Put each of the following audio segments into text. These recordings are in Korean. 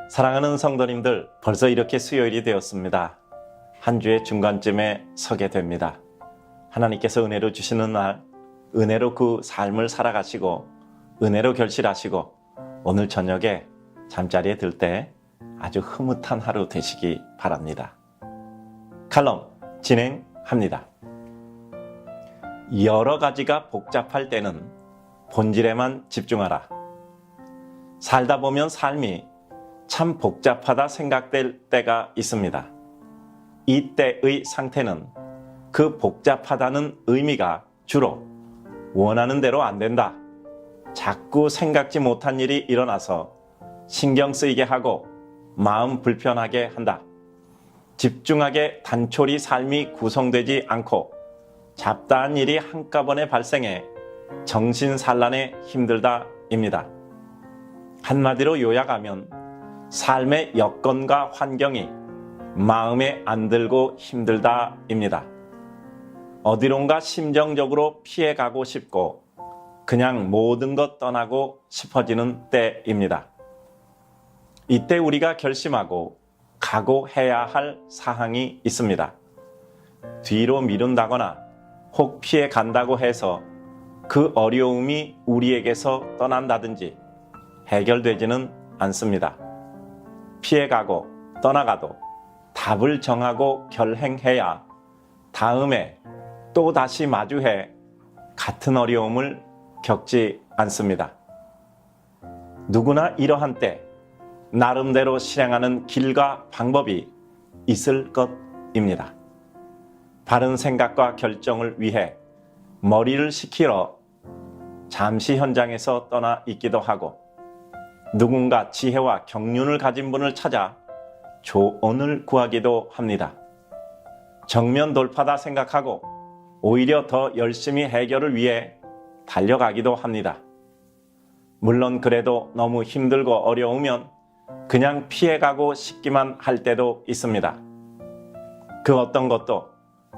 사랑하는 성도님들, 벌써 이렇게 수요일이 되었습니다. 한 주의 중간쯤에 서게 됩니다. 하나님께서 은혜로 주시는 날, 은혜로 그 삶을 살아가시고 은혜로 결실하시고 오늘 저녁에 잠자리에 들 때 아주 흐뭇한 하루 되시기 바랍니다. 칼럼 진행합니다. 여러 가지가 복잡할 때는 본질에만 집중하라. 살다 보면 삶이 참 복잡하다 생각될 때가 있습니다. 이때의 상태는 그 복잡하다는 의미가 주로 원하는 대로 안 된다. 자꾸 생각지 못한 일이 일어나서 신경 쓰이게 하고 마음 불편하게 한다. 집중하게 단촐히 삶이 구성되지 않고 잡다한 일이 한꺼번에 발생해 정신산란에 힘들다입니다. 한마디로 요약하면 삶의 여건과 환경이 마음에 안 들고 힘들다입니다. 어디론가 심정적으로 피해가고 싶고 그냥 모든 것 떠나고 싶어지는 때입니다. 이때 우리가 결심하고 각오해야 할 사항이 있습니다. 뒤로 미룬다거나 혹 피해 간다고 해서 그 어려움이 우리에게서 떠난다든지 해결되지는 않습니다. 피해가고 떠나가도 답을 정하고 결행해야 다음에 또 다시 마주해 같은 어려움을 겪지 않습니다. 누구나 이러한 때 나름대로 실행하는 길과 방법이 있을 것입니다. 바른 생각과 결정을 위해 머리를 식히러 잠시 현장에서 떠나 있기도 하고 누군가 지혜와 경륜을 가진 분을 찾아 조언을 구하기도 합니다. 정면 돌파다 생각하고 오히려 더 열심히 해결을 위해 달려가기도 합니다. 물론 그래도 너무 힘들고 어려우면 그냥 피해가고 싶기만 할 때도 있습니다. 그 어떤 것도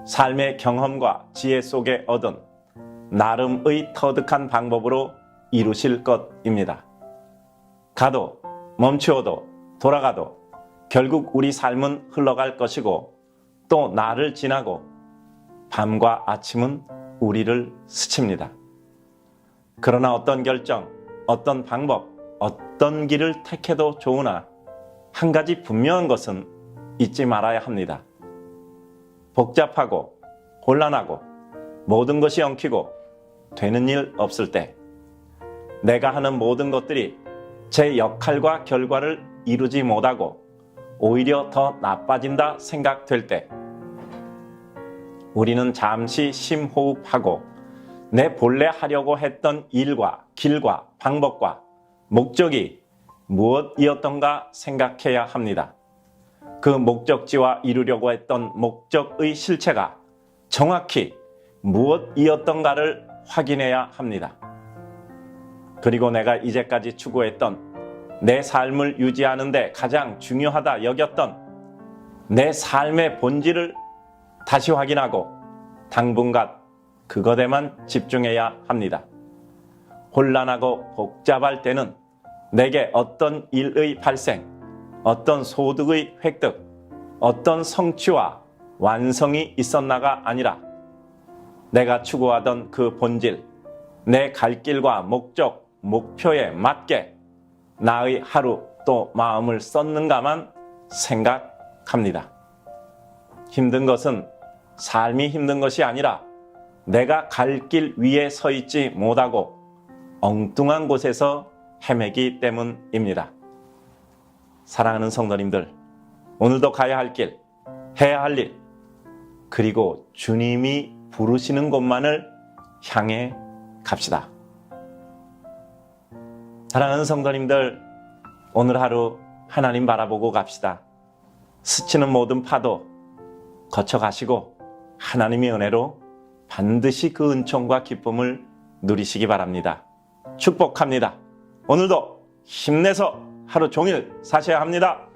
삶의 경험과 지혜 속에 얻은 나름의 터득한 방법으로 이루실 것입니다. 가도 멈추어도 돌아가도 결국 우리 삶은 흘러갈 것이고 또 날을 지나고 밤과 아침은 우리를 스칩니다. 그러나 어떤 결정, 어떤 방법, 어떤 길을 택해도 좋으나 한 가지 분명한 것은 잊지 말아야 합니다. 복잡하고 혼란하고 모든 것이 엉키고 되는 일 없을 때 내가 하는 모든 것들이 제 역할과 결과를 이루지 못하고 오히려 더 나빠진다 생각될 때 우리는 잠시 심호흡하고 내 본래 하려고 했던 일과 길과 방법과 목적이 무엇이었던가 생각해야 합니다. 그 목적지와 이루려고 했던 목적의 실체가 정확히 무엇이었던가를 확인해야 합니다. 그리고 내가 이제까지 추구했던 내 삶을 유지하는 데 가장 중요하다 여겼던 내 삶의 본질을 다시 확인하고 당분간 그것에만 집중해야 합니다. 혼란하고 복잡할 때는 내게 어떤 일의 발생, 어떤 소득의 획득, 어떤 성취와 완성이 있었나가 아니라 내가 추구하던 그 본질, 내 갈 길과 목적, 목표에 맞게 나의 하루 또 마음을 썼는가만 생각합니다. 힘든 것은 삶이 힘든 것이 아니라 내가 갈 길 위에 서 있지 못하고 엉뚱한 곳에서 헤매기 때문입니다. 사랑하는 성도님들, 오늘도 가야 할 길, 해야 할 일, 그리고 주님이 부르시는 곳만을 향해 갑시다. 사랑하는 성도님들, 오늘 하루 하나님 바라보고 갑시다. 스치는 모든 파도 거쳐가시고 하나님의 은혜로 반드시 그 은총과 기쁨을 누리시기 바랍니다. 축복합니다. 오늘도 힘내서 하루 종일 사셔야 합니다.